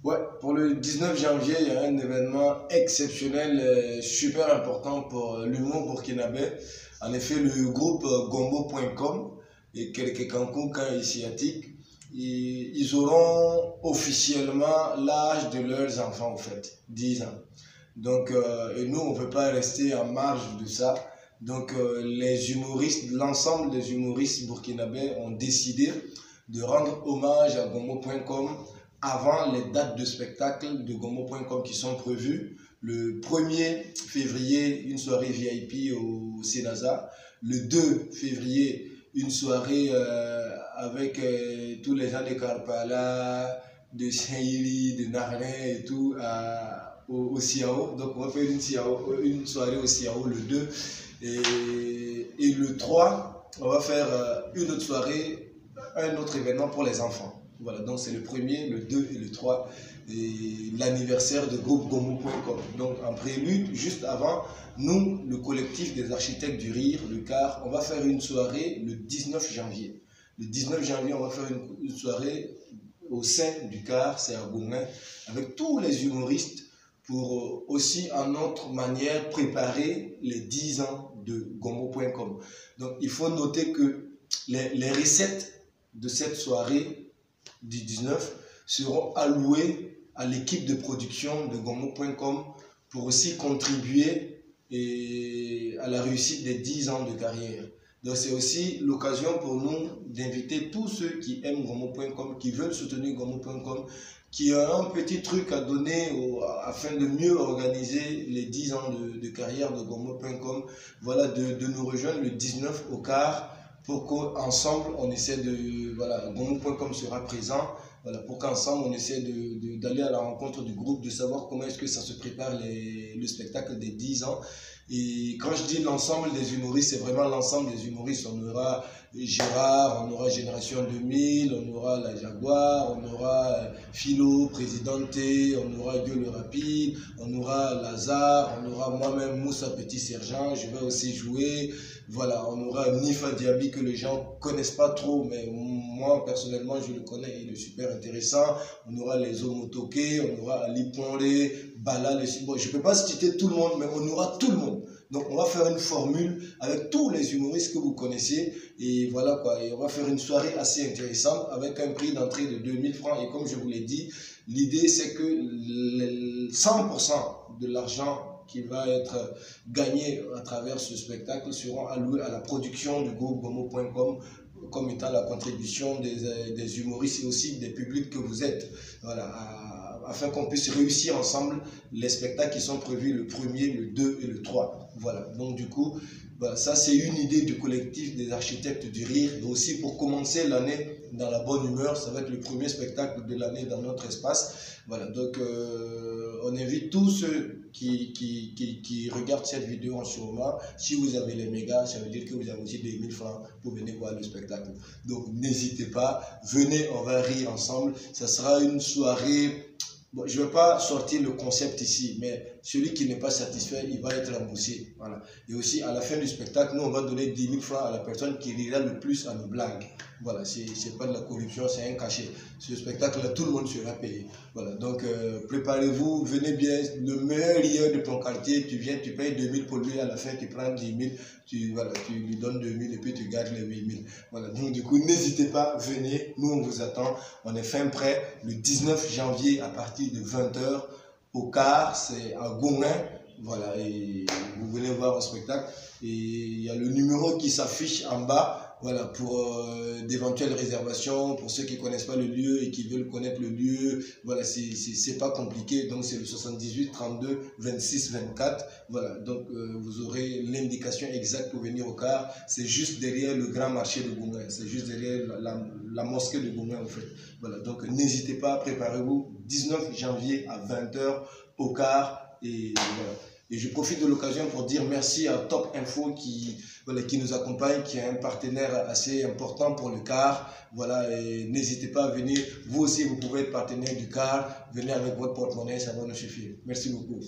Ouais, pour le 19 janvier, il y a un événement exceptionnel, super important pour l'humour burkinabé. En effet, le groupe Gombo.com et quelques Kankoukans asiatiques, ils auront officiellement l'âge de leurs enfants, en fait, 10 ans. Donc, et nous, on ne peut pas rester en marge de ça. Donc, les humoristes, l'ensemble des humoristes burkinabés ont décidé de rendre hommage à Gombo.com avant les dates de spectacle de Gombo.com qui sont prévues. Le 1er février, une soirée VIP au Sénaza. Le 2 février, une soirée avec tous les gens de Karpala, de Saint-Hili, de Narlin et tout, au Siao. Donc on va faire une soirée au Siao le 2. Et le 3, on va faire une autre soirée, un autre événement pour les enfants. Voilà, donc c'est le 1er, le 2 et le 3, et l'anniversaire de groupe Gombo.com. Donc en prélude, juste avant, nous, le collectif des architectes du rire, le CAR, on va faire une soirée le 19 janvier. Le 19 janvier, on va faire une soirée au sein du CAR, c'est à Goumin, avec tous les humoristes pour aussi, en notre manière, préparer les 10 ans de Gombo.com. Donc il faut noter que les recettes de cette soirée du 19 seront alloués à l'équipe de production de Gombo.com pour aussi contribuer à la réussite des 10 ans de carrière. Donc c'est aussi l'occasion pour nous d'inviter tous ceux qui aiment Gombo.com, qui veulent soutenir Gombo.com, qui ont un petit truc à donner afin de mieux organiser les 10 ans de carrière de Gombo.com. Voilà, de nous rejoindre le 19 au quart, pour qu'ensemble on essaie de, voilà, Gombo.com sera présent, voilà, pour qu'ensemble on essaie d'aller à la rencontre du groupe, de savoir comment est-ce que ça se prépare le spectacle des 10 ans. Et quand je dis l'ensemble des humoristes, c'est vraiment l'ensemble des humoristes. On aura Gérard, on aura Génération 2000, on aura La Jaguar, on aura Philo, Présidente, on aura Dieu le Rapide, on aura Lazare, on aura moi-même Moussa Petit Sergent, je vais aussi jouer. Voilà, on aura Nifa Diaby que les gens connaissent pas trop, mais moi personnellement je le connais, il est super intéressant. On aura les Omotoke, on aura Ali Ponlé, Bala, bon, je peux pas citer tout le monde, mais on aura tout le monde. Donc on va faire une formule avec tous les humoristes que vous connaissez, et voilà quoi, et on va faire une soirée assez intéressante avec un prix d'entrée de 2000 francs, et comme je vous l'ai dit, l'idée c'est que 100% de l'argent qui va être gagné à travers ce spectacle seront alloués à la production du groupe Gombo.com, comme étant la contribution des humoristes et aussi des publics que vous êtes, voilà, afin qu'on puisse réussir ensemble les spectacles qui sont prévus le 1er, le 2 et le 3. Voilà, donc du coup, voilà, ça c'est une idée du collectif des architectes du rire, et aussi pour commencer l'année dans la bonne humeur. Ça va être le premier spectacle de l'année dans notre espace. Voilà, donc on invite tous ceux qui regardent cette vidéo en ce moment. Si vous avez les mégas, ça veut dire que vous avez aussi des 1000 francs pour venir voir le spectacle. Donc n'hésitez pas, venez, on va rire ensemble. Ça sera une soirée. Bon, je ne vais pas sortir le concept ici, mais celui qui n'est pas satisfait, il va être remboursé. Voilà. Et aussi, à la fin du spectacle, nous, on va donner 10 000 francs à la personne qui rira le plus à nos blagues. Voilà, ce n'est pas de la corruption, c'est un cachet. Ce spectacle-là, tout le monde sera payé. Voilà, donc préparez-vous, venez bien. Le meilleur rieur de ton quartier, tu viens, tu payes 2 000 pour lui, à la fin, tu prends 10 000, voilà, tu lui donnes 2 000 et puis tu gardes les 8 000. Voilà, donc du coup, n'hésitez pas, venez, nous, on vous attend. On est fin prêt le 19 janvier à partir de 20 h au quart, c'est à Goumin. Voilà, et vous venez voir un spectacle. Et il y a le numéro qui s'affiche en bas. Voilà, pour d'éventuelles réservations, pour ceux qui ne connaissent pas le lieu et qui veulent connaître le lieu. Voilà, c'est pas compliqué. Donc c'est le 78 32 26 24. Voilà, donc vous aurez l'indication exacte pour venir au quart. C'est juste derrière le grand marché de Goumin. C'est juste derrière la mosquée de Goumin en fait. Voilà, donc n'hésitez pas, préparez-vous. 19 janvier à 20 h au quart. Et voilà. Et je profite de l'occasion pour dire merci à Top Info qui nous accompagne, qui est un partenaire assez important pour le CAR. Voilà, et n'hésitez pas à venir. Vous aussi, vous pouvez être partenaire du CAR. Venez avec votre porte-monnaie, ça va nous suffire. Merci beaucoup.